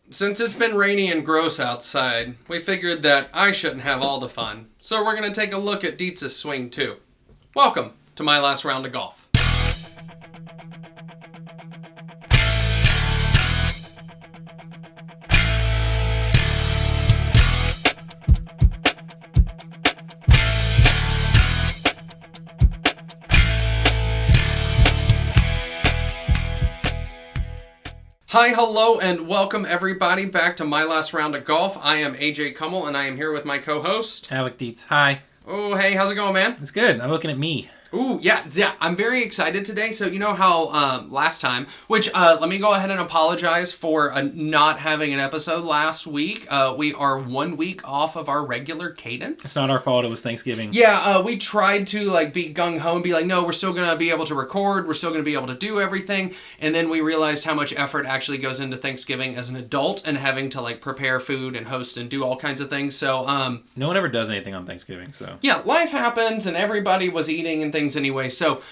Since it's been rainy and gross outside, we figured that I shouldn't have all the fun. So we're going to take a look at Dietz's swing too. Welcome to my last round of golf. Hi, hello, and welcome everybody back to my last round of golf. I am AJ Kummel, and I am here with my co-host, Alec Dietz. Hi. Oh, hey, how's it going, man? It's good. I'm looking at me. Ooh, yeah, I'm very excited today. So you know how last time, which let me go ahead and apologize for not having an episode last week. We are 1 week off of our regular cadence. It's not our fault. It was Thanksgiving. Yeah, we tried to be gung-ho and be like, no, we're still going to be able to record. We're still going to be able to do everything. And then we realized how much effort actually goes into Thanksgiving as an adult and having to prepare food and host and do all kinds of things. So no one ever does anything on Thanksgiving. So yeah, life happens and everybody was eating and things anyway. So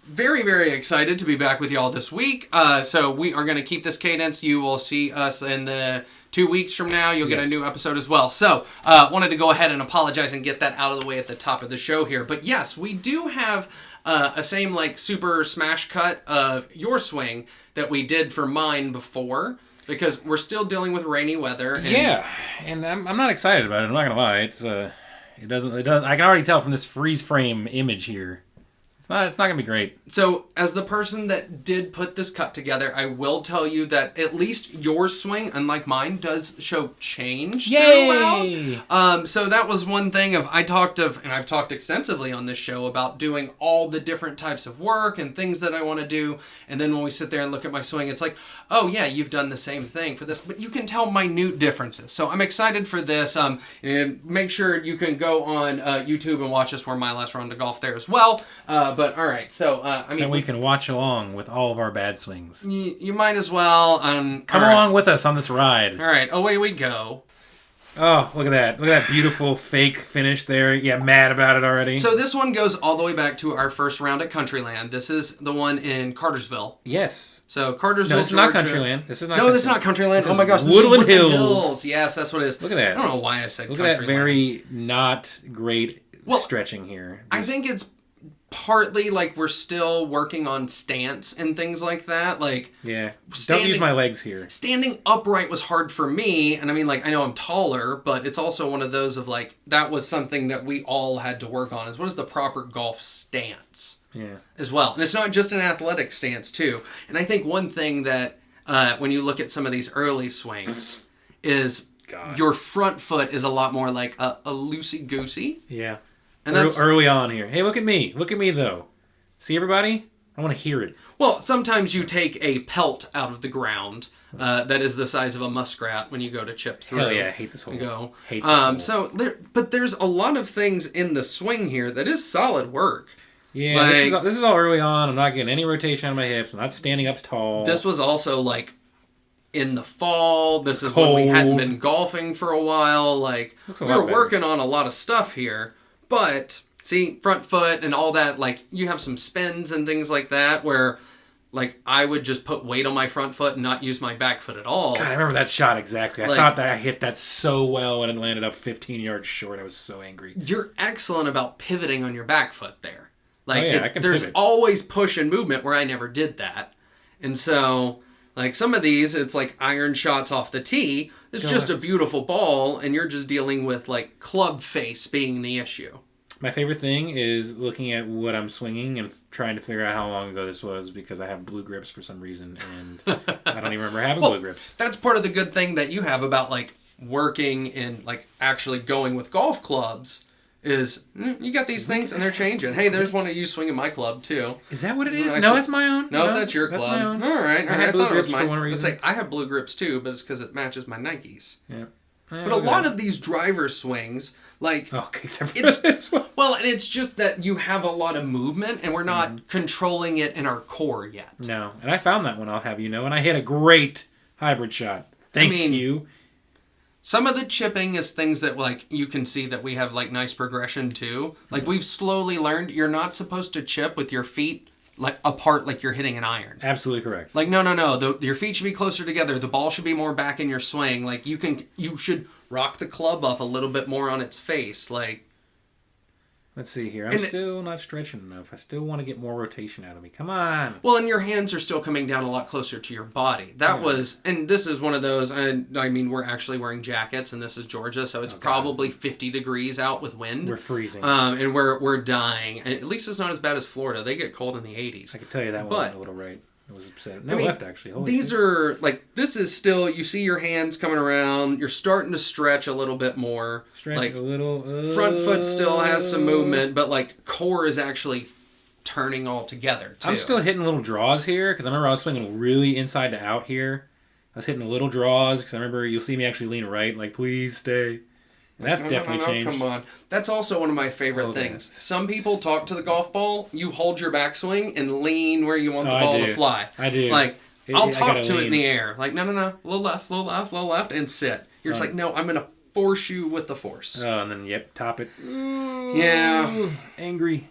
very, very excited to be back with y'all this week. So we are going to keep this cadence. You will see us in the 2 weeks from now. You'll get a new episode as well. So wanted to go ahead and apologize and get that out of the way at the top of the show here. But yes, we do have a same super smash cut of your swing that we did for mine before, because we're still dealing with rainy weather. And and I'm not excited about it. I'm not gonna lie. It doesn't. I can already tell from this freeze frame image here. It's not going to be great. So, as the person that did put this cut together, I will tell you that at least your swing, unlike mine, does show change throughout. So that was one thing and I've talked extensively on this show about doing all the different types of work and things that I want to do. And then when we sit there and look at my swing, it's like, oh yeah, you've done the same thing for this, but you can tell minute differences. So I'm excited for this. And make sure you can go on YouTube and watch us for my last round of golf there as well. But all right, so and we can watch along with all of our bad swings. You might as well come along with us on this ride. All right, away we go. Oh, look at that! Look at that beautiful fake finish there. Yeah, mad about it already. So this one goes all the way back to our first round at Countryland. This is the one in Cartersville. Yes. So Cartersville, no, this is Georgia. Not Countryland. This is not. No, this is not Countryland. Oh my gosh, this Woodland Hills. Yes, that's what it is. Look at that. I don't know why I said Look Countryland. At that very not great stretching here. I think it's partly we're still working on stance and things like that. Don't use my legs here. Standing upright was hard for me, and I mean, I know I'm taller, but it's also one of those of that was something that we all had to work on, is what is the proper golf stance as well. And it's not just an athletic stance too. And I think one thing that when you look at some of these early swings is your front foot is a lot more like a loosey-goosey. Yeah. And that's early on here. Hey, look at me. Look at me, though. See, everybody? I want to hear it. Well, sometimes you take a pelt out of the ground that is the size of a muskrat when you go to chip through. Hell yeah, I hate this hole. Hate this hole. But there's a lot of things in the swing here that is solid work. Yeah, this is all early on. I'm not getting any rotation on my hips. I'm not standing up tall. This was also, in the fall. This is when we hadn't been golfing for a while. We were working on a lot of stuff here. But, see, front foot and all that, you have some spins and things like that where, I would just put weight on my front foot and not use my back foot at all. God, I remember that shot exactly. I thought that I hit that so well and it landed up 15 yards short. I was so angry. You're excellent about pivoting on your back foot there. I can there's pivot. Always push and movement where I never did that. And so, some of these, it's iron shots off the tee. It's just a beautiful ball, and you're just dealing with, club face being the issue. My favorite thing is looking at what I'm swinging and trying to figure out how long ago this was, because I have blue grips for some reason, and I don't even remember having blue grips. That's part of the good thing that you have about, working and, actually going with golf clubs is you got these things, and they're changing. Hey, there's one of you swinging my club, too. Is that what it is? No, that's my own. No, that's your club. That's my own. All right. I thought it was mine. For one reason. It's I have blue grips, too, but it's because it matches my Nikes. Yeah. But a lot of these driver swings, except for this one. Well, and it's just that you have a lot of movement, and we're not controlling it in our core yet. No, and I found that one, I'll have you know, and I hit a great hybrid shot. Thank you. Some of the chipping is things that, you can see that we have, nice progression, too. We've slowly learned you're not supposed to chip with your feet like apart like you're hitting an iron. Absolutely correct. Like, no. Your feet should be closer together. The ball should be more back in your swing. Like, you should rock the club up a little bit more on its face. Like, let's see here. I'm still not stretching enough. I still want to get more rotation out of me. Come on. Well, and your hands are still coming down a lot closer to your body. That was, and this is one of those, and I mean, we're actually wearing jackets, and this is Georgia, so it's probably 50 degrees out with wind. We're freezing. And we're dying. And at least it's not as bad as Florida. They get cold in the 80s. I can tell you that one a little right. I was upset. No, left, actually. Holy these shit. are, like, this is still, you see your hands coming around, you're starting to stretch a little bit more. Stretch like, a little. Front foot still has some movement, but, like, core is actually turning all together, too. I'm still hitting little draws here, because I remember I was swinging really inside to out here. I was hitting little draws, because I remember you'll see me actually lean right, like, please stay. And that's definitely changed. Come on. That's also one of my favorite things. Some people talk to the golf ball, you hold your backswing and lean where you want the ball to fly. I do. Like, I'll talk to it in the air. Like, no. A little left, and sit. You're just like, no, I'm going to force you with the force. Oh, and then, top it. Yeah. Angry.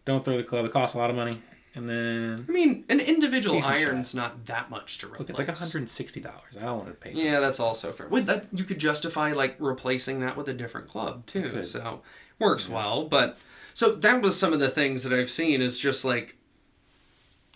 Don't throw the club. It costs a lot of money. And then... I mean, an individual iron's not that much to replace. Look, it's like $160. I don't want to pay for Yeah, that's also fair. With that, you could justify, like, replacing that with a different club, too. So, works well. But, so that was some of the things that I've seen is just, like,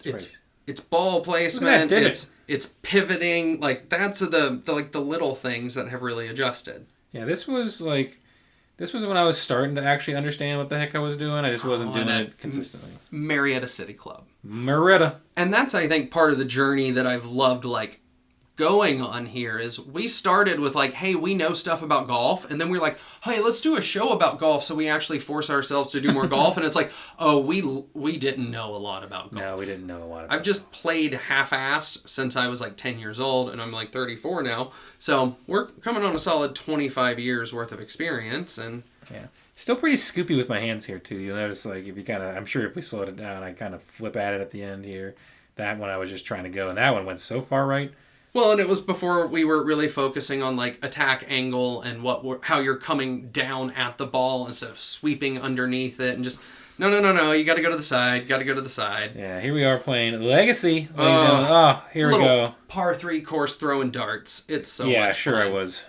it's ball placement, it's pivoting. Like, that's the little things that have really adjusted. Yeah, this was when I was starting to actually understand what the heck I was doing. I just wasn't doing it consistently. Marietta City Club. Marietta. And that's, I think, part of the journey that I've loved, like, going on here is we started with, like, hey, we know stuff about golf. And then we're like, hey, let's do a show about golf so we actually force ourselves to do more golf. And it's like, oh, we didn't know a lot about golf. No, we didn't know a lot about I've just played half-assed since I was, like, 10 years old, and I'm, like, 34 now. So we're coming on a solid 25 years worth of experience. And yeah. Still pretty scoopy with my hands here, too. You'll notice, like, if you kind of... I'm sure if we slowed it down, I kind of flip at it at the end here. That one I was just trying to go, and that one went so far right. Well, and it was before we were really focusing on, like, attack angle and how you're coming down at the ball instead of sweeping underneath it and just... No, you got to go to the side, Yeah, here we are playing Legacy. Here we go. Par 3 course throwing darts. It's so much Yeah, sure fun. I was.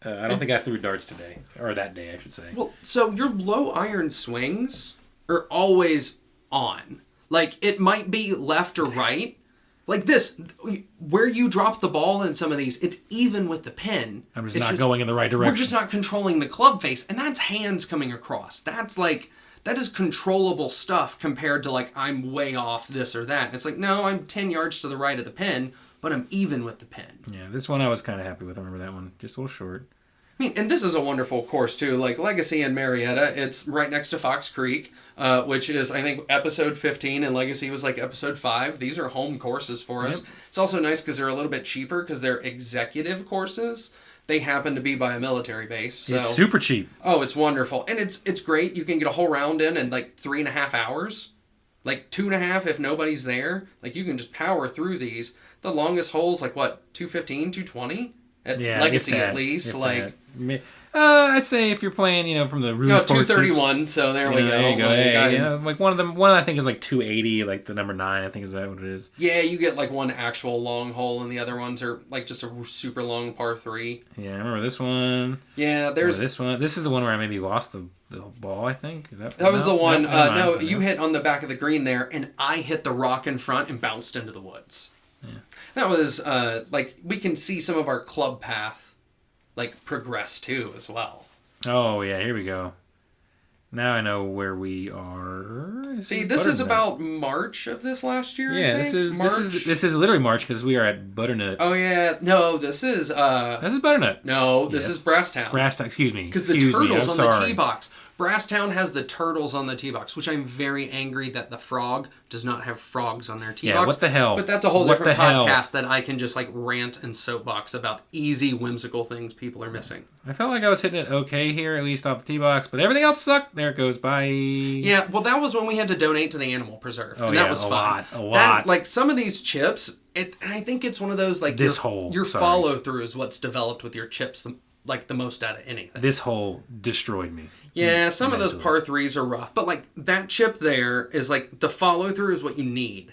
I don't think I threw darts today. Or that day, I should say. Well, so your low iron swings are always on. Like, it might be left or right. Like this, where you drop the ball in some of these, it's even with the pin. I'm just not going in the right direction. We're just not controlling the club face. And that's hands coming across. That's like... That is controllable stuff compared to, like, I'm way off this or that. It's like, no, I'm 10 yards to the right of the pin, but I'm even with the pin. Yeah, this one I was kind of happy with. I remember that one. Just a little short. I mean, and this is a wonderful course, too. Like, Legacy and Marietta, it's right next to Fox Creek, which is, I think, episode 15, and Legacy was, like, episode 5. These are home courses for us. It's also nice because they're a little bit cheaper because they're executive courses. They happen to be by a military base. So. It's super cheap. Oh, it's wonderful. And it's great. You can get a whole round in like 3.5 hours. Like 2.5 if nobody's there. Like, you can just power through these. The longest hole's like, what, 215, 220? At Legacy, at least. Like, I'd say if you're playing, from the room. No, 231. So there we go. There you go. Like, like one I think is like 280. Like the number 9, I think is that what it is. Yeah, you get like one actual long hole, and the other ones are like just a super long par 3. Yeah, I remember this one. Yeah, there's this one. This is the one where I maybe lost the ball. I think that was the one. No, you hit on the back of the green there, and I hit the rock in front and bounced into the woods. Yeah, that was like we can see some of our club path. Like, progress, too, as well. Oh, yeah, here we go. Now I know where we are. This is about March of this last year, yeah, I think? this is literally March, because we are at Butternut. Oh, yeah. No, this is... This is Butternut. No, this is Brasstown. Brasstown, excuse me. Because the turtles on the tee box. Brasstown has the turtles on the tee box, which I'm very angry that the frog does not have frogs on their tee box. Yeah, what the hell? But that's a whole different podcast that I can just like rant and soapbox about easy, whimsical things people are missing. I felt like I was hitting it okay here, at least off the tee box, but everything else sucked. There it goes. Bye. Yeah, well, that was when we had to donate to the animal preserve, and that was fun. A lot. Like some of these chips, and I think it's one of those like your follow through is what's developed with your chips like the most out of anything. This hole destroyed me. Yeah, some of those par 3s are rough, but like that chip there is like the follow through is what you need.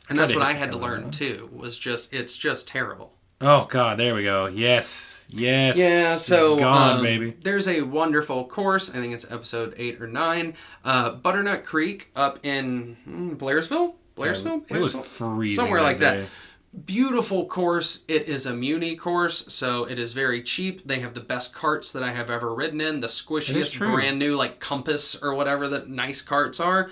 And that's what I had to learn too, it's just terrible. Oh God, there we go. Yes. Yeah, so it's gone, baby. There's a wonderful course. I think it's episode 8 or 9. Butternut Creek up in Blairsville. It was freezing somewhere like day. that. Beautiful course. It is a Muni course, so it is very cheap. They have the best carts that I have ever ridden in. The squishiest, brand new, like Compass or whatever the nice carts are.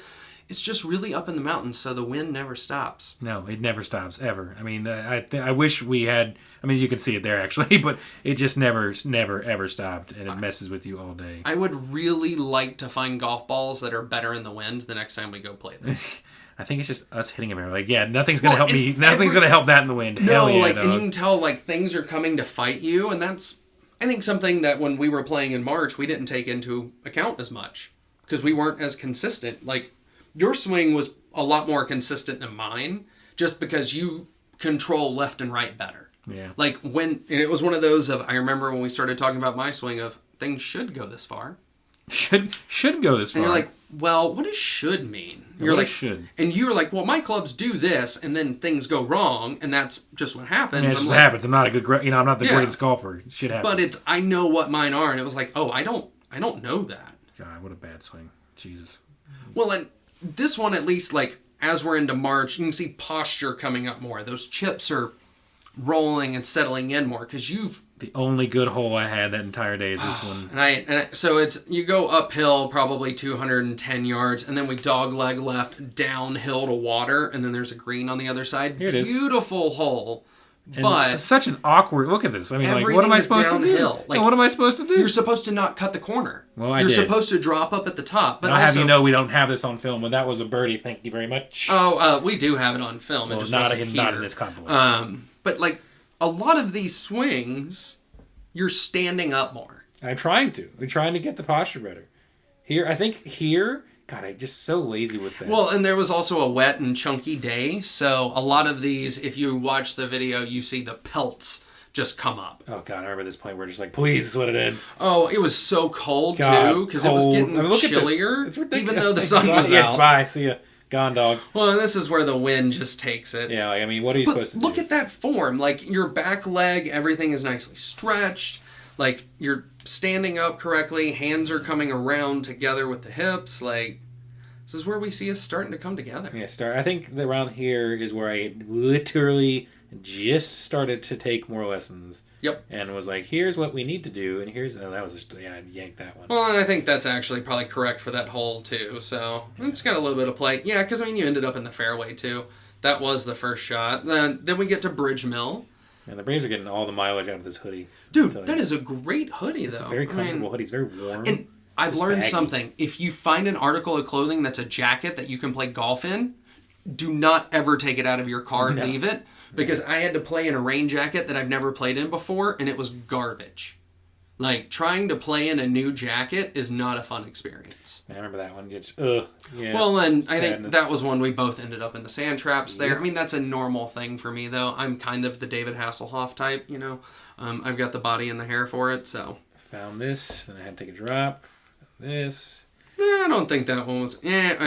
It's just really up in the mountains, so the wind never stops. No, it never stops, ever. I mean, I wish we had... I mean, you can see it there, actually, but it just never, ever stopped, and it messes with you all day. I would really like to find golf balls that are better in the wind the next time we go play this. I think it's just us hitting them. Like, yeah, nothing's going to help me. Nothing's going to help that in the wind. No, Hell yeah, like, dog. and you can tell, like, things are coming to fight you, and that's, I think, something that when we were playing in March, we didn't take into account as much, because we weren't as consistent. Like, your swing was a lot more consistent than mine, just because you control left and right better. Yeah. Like, and it was one of those of, I remember when we started talking about my swing of, things should go this far. Should go this far. And you're like, well, what does should mean? You're like, should. And you were like, well, my clubs do this, and then things go wrong, and that's just what happens. I mean, that's what happens. I'm not a good, I'm not the greatest golfer. Shit happens. But I know what mine are, and it was like, oh, I don't know that. God, what a bad swing. Jesus. Well, and this one, at least, like, as we're into March, you can see posture coming up more. Those chips are rolling and settling in more, because the only good hole I had that entire day is this one. So you go uphill probably 210 yards, and then we dogleg left downhill to water, and then there's a green on the other side. Here it is. Beautiful hole. And but it's such an awkward look at this. I mean, like, what am I supposed to do? Like, what am I supposed to do? You're supposed to not cut the corner. Well, You're supposed to drop up at the top. But I'll have you know we don't have this on film, but that was a birdie. Thank you very much. Oh, we do have it on film. Well, it just not wasn't here. in this compilation. But like a lot of these swings, you're standing up more. I'm trying to get the posture better. God, I'm just so lazy with that. Well, and there was also a wet and chunky day, so a lot of these, if you watch the video, you see the pelts just come up. Oh, God, I remember this point where we're just like, please, let it end. Oh, it was so cold, too, because it was getting chillier, it's ridiculous. even though the sun was out. Bye, see ya. Gone, dog. Well, and this is where the wind just takes it. Yeah, I mean, what are you supposed to do? Look at that form. Like, your back leg, everything is nicely stretched. Like, you're standing up correctly. Hands are coming around together with the hips. Like, this is where we see us starting to come together. Yeah, I think that around here is where I literally just started to take more lessons. Yep. And was like, here's what we need to do, and that was just, I yanked that one. Well, I think that's actually probably correct for that hole, too. So, it's got a little bit of play. Yeah, because, I mean, you ended up in the fairway, too. That was the first shot. Then we get to Bridge Mill. And the Braves are getting all the mileage out of this hoodie. Dude, that is a great hoodie, though. It's a very comfortable hoodie. It's very warm. And I've learned something. If you find an article of clothing that's a jacket that you can play golf in, do not ever take it out of your car and leave it. Because I had to play in a rain jacket that I've never played in before, and it was garbage. Like, trying to play in a new jacket is not a fun experience. I remember that one. Yeah. Well, and I think that was one we both ended up in the sand traps there. Yep. I mean, that's a normal thing for me, though. I'm kind of the David Hasselhoff type, you know. I've got the body and the hair for it, so. Found this, then I had to take a drop. This. I don't think that one was. It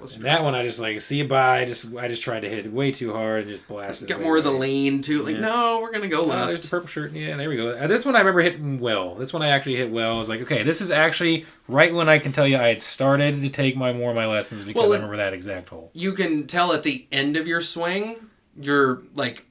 was. And that one, I just like, see you bye. I just tried to hit it way too hard and just blast it. Got more of the lean too. Like, no, we're gonna go left. There's the purple shirt. Yeah, there we go. This one I remember hitting well. This one I actually hit well. I was like, okay, this is actually right when I can tell you I had started to take more of my lessons because I remember that exact hole. You can tell at the end of your swing, you're like,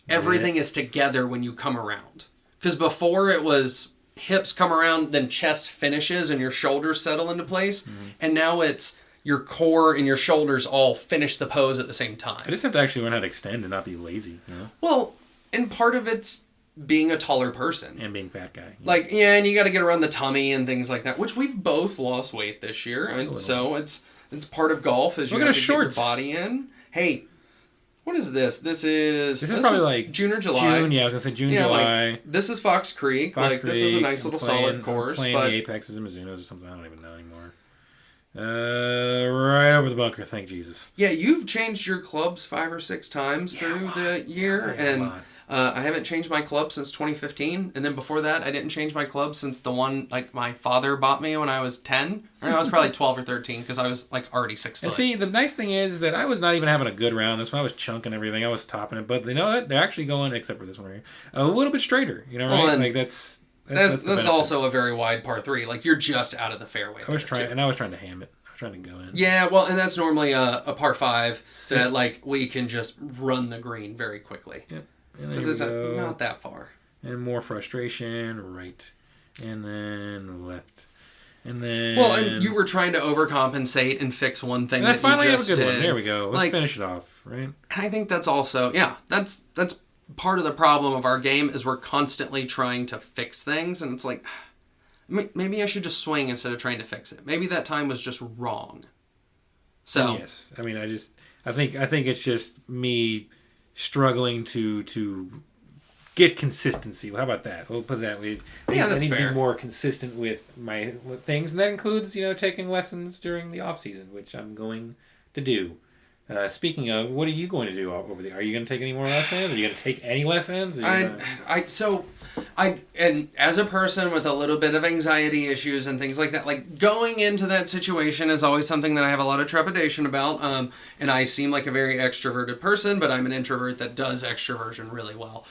everything is together when you come around. Because before it was hips come around, then chest finishes and your shoulders settle into place. Mm-hmm. And now it's your core and your shoulders all finish the pose at the same time. I just have to actually learn how to extend and not be lazy, you know? Well, and part of it's being a taller person. And being fat guy. Like, and you got to get around the tummy and things like that, which we've both lost weight this year. And so it's part of golf is you have to get your body in. Hey, what is this? This is probably like June or July. June, yeah, I was going to say June, July. Like, this is Fox Creek. This is a nice little solid course. Playing the Apexes and Mizunos or something. I don't even know anymore. Right over the bunker, thank Jesus. Yeah, you've changed your clubs 5 or 6 times through the year. And I haven't changed my club since 2015, and then before that, I didn't change my club since the one like my father bought me when I was 10. Or no, I was probably 12 or 13 because I was like already 6 foot. And see, the nice thing is that I was not even having a good round. That's why I was chunking everything. I was topping it, but you know what? They're actually going, except for this one right here, a little bit straighter. You know, right? Well, like that's also a very wide par 3. Like you're just out of the fairway. I was trying to ham it. Trying to go in. Yeah, well, and that's normally a par 5 that like we can just run the green very quickly. Yep. Because it's not that far. And more frustration, right, and then left, and then. Well, and you were trying to overcompensate and fix one thing that finally you just have a good did. one. There we go. Let's finish it off, right? And I think that's also that's part of the problem of our game is we're constantly trying to fix things, and it's like. Maybe I should just swing instead of trying to fix it. Maybe that time was just wrong. So yes, I mean, I think it's just me struggling to get consistency. How about that? We'll put it that way. Yeah, that's I need fair. to be more consistent with my things, and that includes taking lessons during the off season, which I'm going to do. Speaking of, what are you going to do over there? Are you going to take any more lessons? Are you going to take any lessons? And as a person with a little bit of anxiety issues and things like that, like going into that situation is always something that I have a lot of trepidation about. And I seem like a very extroverted person, but I'm an introvert that does extroversion really well.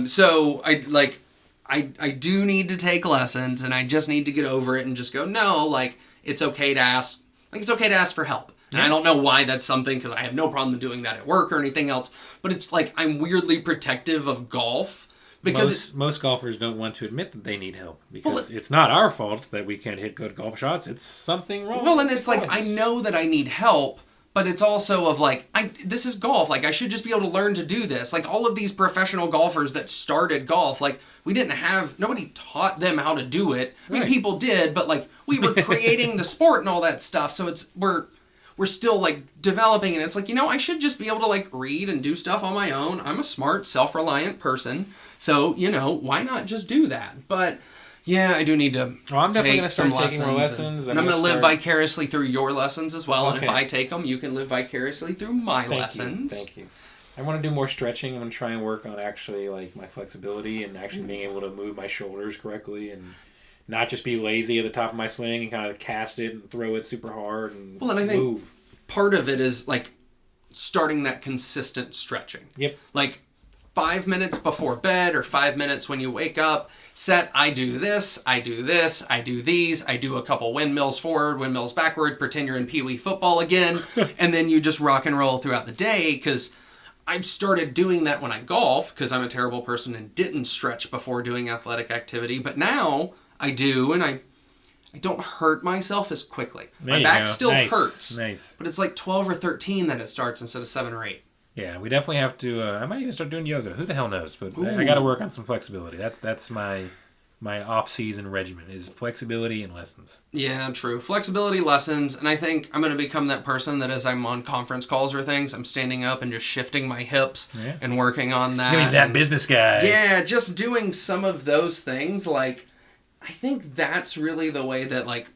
So I do need to take lessons, and I just need to get over it and just go, no, like it's okay to ask. Like it's okay to ask for help. And I don't know why that's something, because I have no problem doing that at work or anything else. But it's like I'm weirdly protective of golf. Because most golfers don't want to admit that they need help. Because it's not our fault that we can't hit good golf shots. It's something wrong. Well, and it's like, I know that I need help. But it's also of like, this is golf. Like, I should just be able to learn to do this. Like, all of these professional golfers that started golf, like, nobody taught them how to do it. I mean, people did, but like, we were creating the sport and all that stuff. So we're still like developing, and it's like, I should just be able to like read and do stuff on my own. I'm a smart, self-reliant person. So, why not just do that? But yeah, I do need to I'm definitely going to start taking more lessons. And I'm going to live vicariously through your lessons as well. Okay. And if I take them, you can live vicariously through my lessons. Thank you. I want to do more stretching. I'm going to try and work on actually like my flexibility and actually being able to move my shoulders correctly and not just be lazy at the top of my swing and kind of cast it and throw it super hard and and I think part of it is like starting that consistent stretching. Yep. Like 5 minutes before bed or 5 minutes when you wake up, I do this, I do this, I do these, I do a couple windmills forward, windmills backward, pretend you're in Pee Wee football again, and then you just rock and roll throughout the day, because I've started doing that when I golf, because I'm a terrible person and didn't stretch before doing athletic activity, but now I do, and I don't hurt myself as quickly. My back still hurts, but it's like 12 or 13 that it starts instead of 7 or 8. Yeah, we definitely have to. I might even start doing yoga. Who the hell knows? But I got to work on some flexibility. That's my off-season regimen is flexibility and lessons. Yeah, true. Flexibility, lessons, and I think I'm going to become that person that as I'm on conference calls or things, I'm standing up and just shifting my hips and working on that. I mean, that business guy. Yeah, just doing some of those things. Like, I think that's really the way that, like,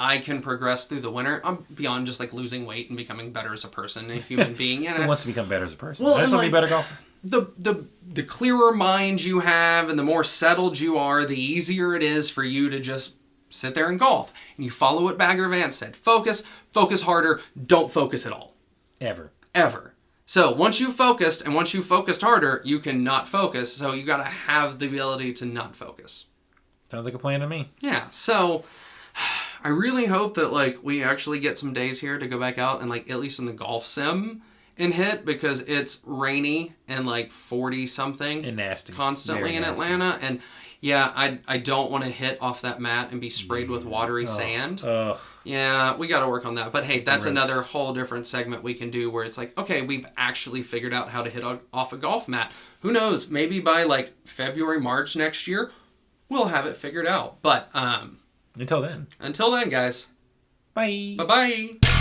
I can progress through the winter. I'm beyond just like losing weight and becoming better as a person, a human being. Who wants to become better as a person? Well, I just want to be a better golfer. The clearer mind you have and the more settled you are, the easier it is for you to just sit there and golf. And you follow what Bagger Vance said. Focus harder, don't focus at all. Ever. So once you've focused and once you've focused harder, you can not focus. So you got to have the ability to not focus. Sounds like a plan to me. Yeah, so I really hope that like we actually get some days here to go back out and like at least in the golf sim and hit, because it's rainy and like 40 something and nasty constantly in Atlanta, and yeah, I don't want to hit off that mat and be sprayed with watery sand. Yeah, we got to work on that. But hey, that's another whole different segment we can do where it's like, okay, we've actually figured out how to hit off a golf mat. Who knows? Maybe by like February, March next year, we'll have it figured out. But until then, guys. bye. Bye-bye.